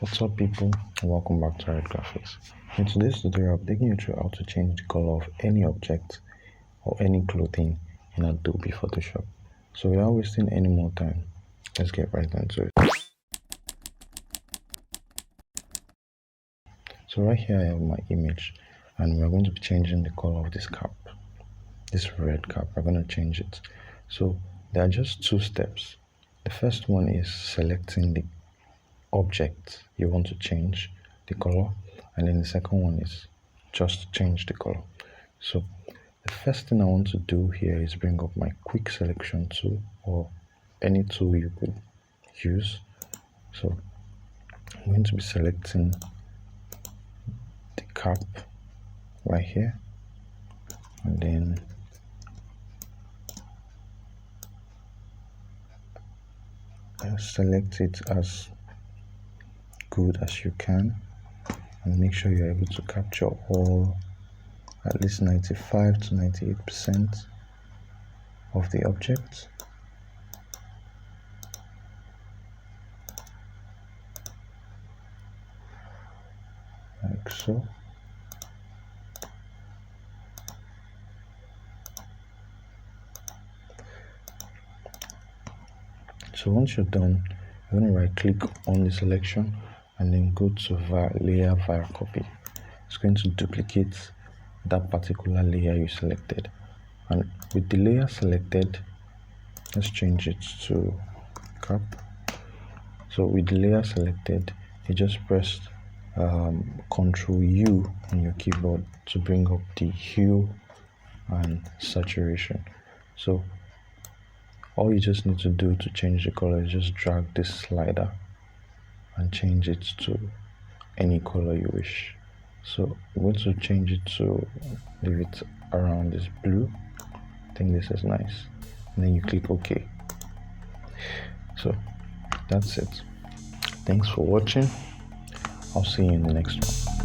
What's up people, and welcome back to Red Graphics. In today's tutorial, I'm taking you through how to change the color of any object or any clothing in Adobe Photoshop. So without wasting any more time, let's get right into it. So right here I have my image and we're going to be changing the color of this cap. This red cap, we're going to change it. So there are just two steps. The first one is selecting the object you want to change the color, and then the second one is just change the color. So the first thing I want to do here is bring up my quick selection tool or any tool you could use. So I'm going to be selecting the cap right here, and then I'll select it as good as you can and make sure you're able to capture all, at least 95 to 98% of the object. Like so. So once you're done, you're going to right click on the selection and then go to layer via copy. It's going to duplicate that particular layer you selected, and with the layer selected, let's change it to cap. So with the layer selected, you just press Ctrl U on your keyboard to bring up the hue and saturation. So all you just need to do to change the color is just drag this slider and change it to any color you wish. So I'm going to change it to leave it around this blue. I think this is nice. And then you click OK. So that's it. Thanks for watching. I'll see you in the next one.